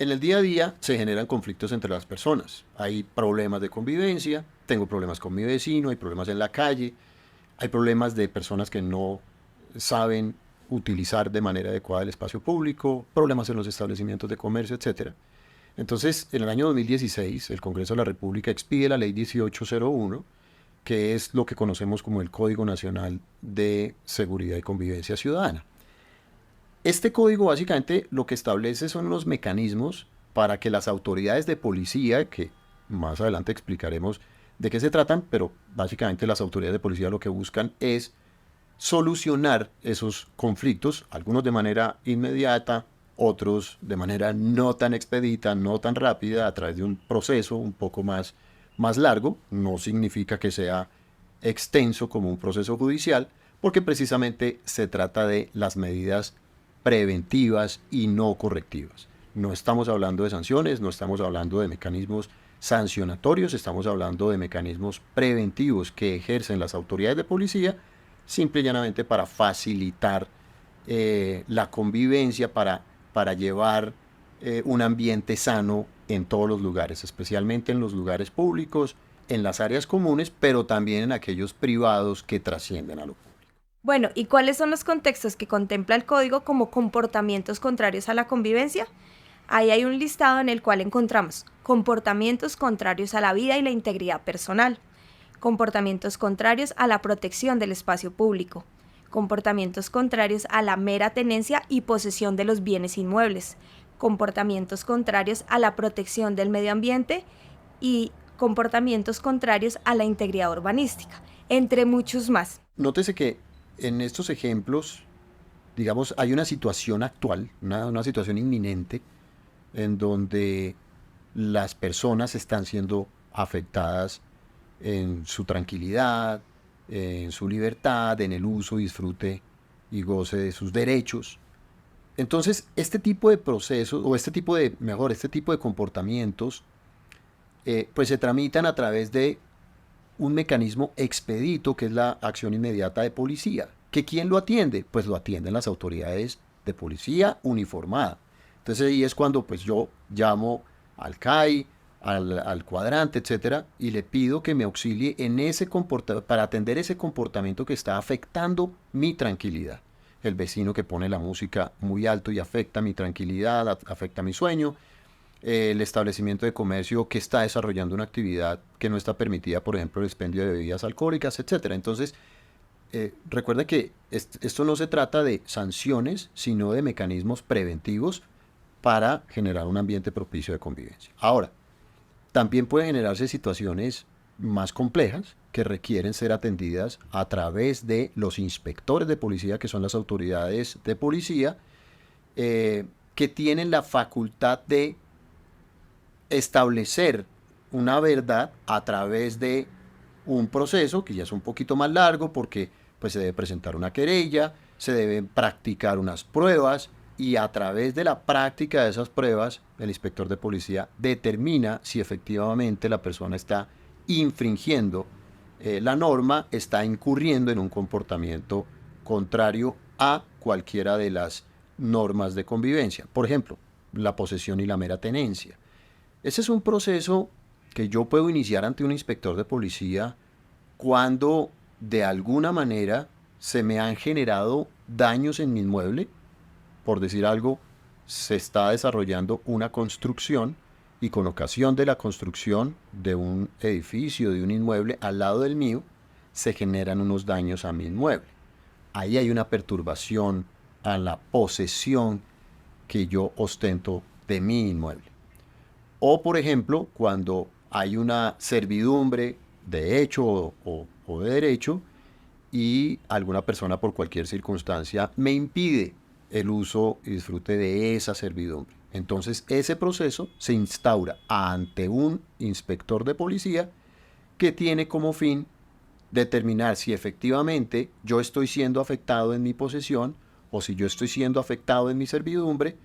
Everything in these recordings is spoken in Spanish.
En el día a día se generan conflictos entre las personas. Hay problemas de convivencia, tengo problemas con mi vecino, hay problemas en la calle, hay problemas de personas que no saben utilizar de manera adecuada el espacio público, problemas en los establecimientos de comercio, etcétera. Entonces, en el año 2016, el Congreso de la República expide la Ley 1801, que es lo que conocemos como el Código Nacional de Seguridad y Convivencia Ciudadana. Este código básicamente lo que establece son unos mecanismos para que las autoridades de policía, que más adelante explicaremos de qué se tratan, pero básicamente las autoridades de policía lo que buscan es solucionar esos conflictos, algunos de manera inmediata, otros de manera no tan expedita, no tan rápida, a través de un proceso un poco más largo. No significa que sea extenso como un proceso judicial, porque precisamente se trata de las medidas preventivas y no correctivas. No estamos hablando de sanciones, no estamos hablando de mecanismos sancionatorios, estamos hablando de mecanismos preventivos que ejercen las autoridades de policía simple y llanamente para facilitar la convivencia, para llevar un ambiente sano en todos los lugares, especialmente en los lugares públicos, en las áreas comunes, pero también en aquellos privados que trascienden a lo público. Bueno, ¿y cuáles son los contextos que contempla el código como comportamientos contrarios a la convivencia? Ahí hay un listado en el cual encontramos comportamientos contrarios a la vida y la integridad personal, comportamientos contrarios a la protección del espacio público, comportamientos contrarios a la mera tenencia y posesión de los bienes inmuebles, comportamientos contrarios a la protección del medio ambiente y comportamientos contrarios a la integridad urbanística, entre muchos más. Nótese que en estos ejemplos, digamos, hay una situación actual, una situación inminente, en donde las personas están siendo afectadas en su tranquilidad, en su libertad, en el uso, disfrute y goce de sus derechos. Entonces, este tipo de procesos, o este tipo de comportamientos, pues se tramitan a través de un mecanismo expedito, que es la acción inmediata de policía. ¿Que quién lo atiende? Pues lo atienden las autoridades de policía uniformada. Entonces ahí es cuando pues yo llamo al CAI, al cuadrante, etcétera, y le pido que me auxilie en ese comportamiento, para atender ese comportamiento que está afectando mi tranquilidad. El vecino que pone la música muy alto y afecta mi tranquilidad, afecta mi sueño. El establecimiento de comercio que está desarrollando una actividad que no está permitida, por ejemplo, el expendio de bebidas alcohólicas, etcétera. Entonces, recuerda que esto no se trata de sanciones, sino de mecanismos preventivos para generar un ambiente propicio de convivencia. Ahora, también pueden generarse situaciones más complejas que requieren ser atendidas a través de los inspectores de policía, que son las autoridades de policía, que tienen la facultad de establecer una verdad a través de un proceso que ya es un poquito más largo, porque pues se debe presentar una querella, se deben practicar unas pruebas, y a través de la práctica de esas pruebas el inspector de policía determina si efectivamente la persona está infringiendo la norma, está incurriendo en un comportamiento contrario a cualquiera de las normas de convivencia. Por ejemplo, la posesión y la mera tenencia. Ese es un proceso que yo puedo iniciar ante un inspector de policía cuando de alguna manera se me han generado daños en mi inmueble. Por decir algo, se está desarrollando una construcción, y con ocasión de la construcción de un edificio, de un inmueble al lado del mío, se generan unos daños a mi inmueble. Ahí hay una perturbación a la posesión que yo ostento de mi inmueble. O, por ejemplo, cuando hay una servidumbre de hecho o de derecho, y alguna persona por cualquier circunstancia me impide el uso y disfrute de esa servidumbre. Entonces ese proceso se instaura ante un inspector de policía, que tiene como fin determinar si efectivamente yo estoy siendo afectado en mi posesión, o si yo estoy siendo afectado en mi servidumbre.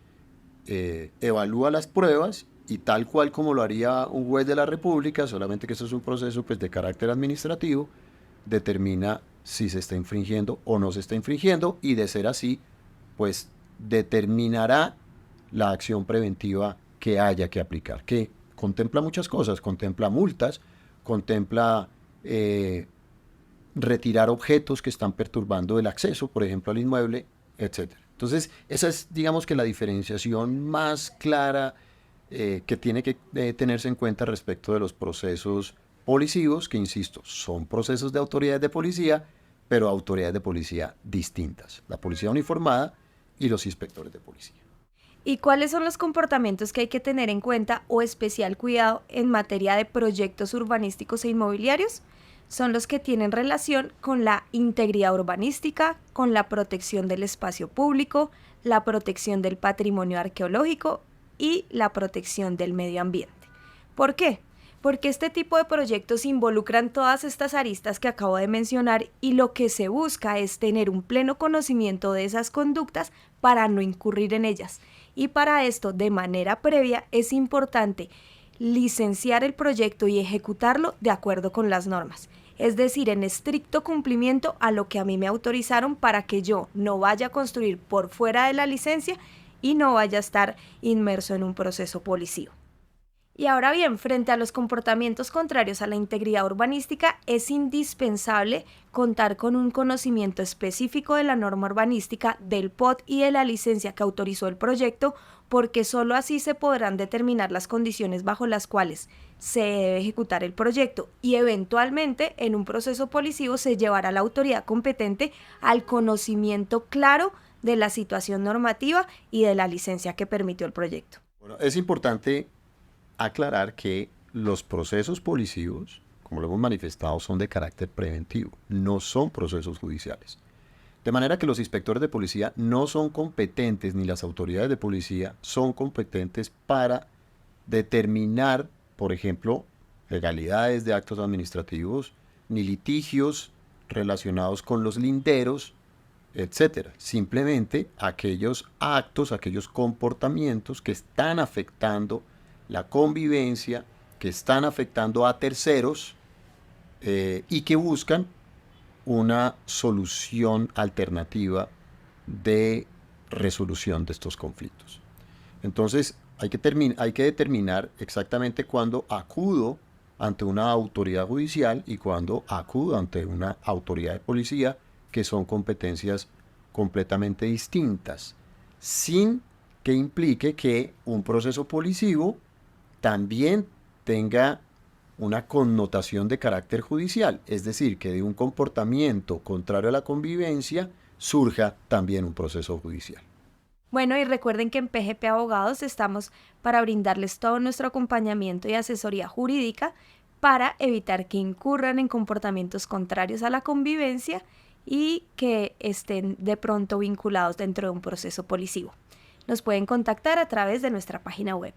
Evalúa las pruebas, y tal cual como lo haría un juez de la República, solamente que esto es un proceso pues de carácter administrativo, determina si se está infringiendo o no se está infringiendo, y de ser así, pues determinará la acción preventiva que haya que aplicar, que contempla muchas cosas, contempla multas, contempla retirar objetos que están perturbando el acceso, por ejemplo, al inmueble, etcétera. Entonces, esa es, digamos que la diferenciación más clara que tiene que tenerse en cuenta respecto de los procesos policivos, que insisto, son procesos de autoridades de policía, pero autoridades de policía distintas, la policía uniformada y los inspectores de policía. ¿Y cuáles son los comportamientos que hay que tener en cuenta o especial cuidado en materia de proyectos urbanísticos e inmobiliarios? Son los que tienen relación con la integridad urbanística, con la protección del espacio público, la protección del patrimonio arqueológico y la protección del medio ambiente. ¿Por qué? Porque este tipo de proyectos involucran todas estas aristas que acabo de mencionar y lo que se busca es tener un pleno conocimiento de esas conductas para no incurrir en ellas. Y para esto, de manera previa, es importante licenciar el proyecto y ejecutarlo de acuerdo con las normas, es decir, en estricto cumplimiento a lo que a mí me autorizaron para que yo no vaya a construir por fuera de la licencia y no vaya a estar inmerso en un proceso policivo. Y ahora bien, frente a los comportamientos contrarios a la integridad urbanística, es indispensable contar con un conocimiento específico de la norma urbanística, del POT y de la licencia que autorizó el proyecto, porque sólo así se podrán determinar las condiciones bajo las cuales se debe ejecutar el proyecto y eventualmente en un proceso policivo se llevará a la autoridad competente al conocimiento claro de la situación normativa y de la licencia que permitió el proyecto. Bueno, es importante aclarar que los procesos policivos, como lo hemos manifestado, son de carácter preventivo, no son procesos judiciales. De manera que los inspectores de policía no son competentes, ni las autoridades de policía son competentes para determinar, por ejemplo, legalidades de actos administrativos, ni litigios relacionados con los linderos, etcétera. Simplemente aquellos actos, aquellos comportamientos que están afectando la convivencia, que están afectando a terceros y que buscan una solución alternativa de resolución de estos conflictos. Entonces, hay que determinar exactamente cuándo acudo ante una autoridad judicial y cuándo acudo ante una autoridad de policía, que son competencias completamente distintas, sin que implique que un proceso policivo también tenga una connotación de carácter judicial, es decir, que de un comportamiento contrario a la convivencia surja también un proceso judicial. Bueno, y recuerden que en PGP Abogados estamos para brindarles todo nuestro acompañamiento y asesoría jurídica para evitar que incurran en comportamientos contrarios a la convivencia y que estén de pronto vinculados dentro de un proceso policivo. Nos pueden contactar a través de nuestra página web.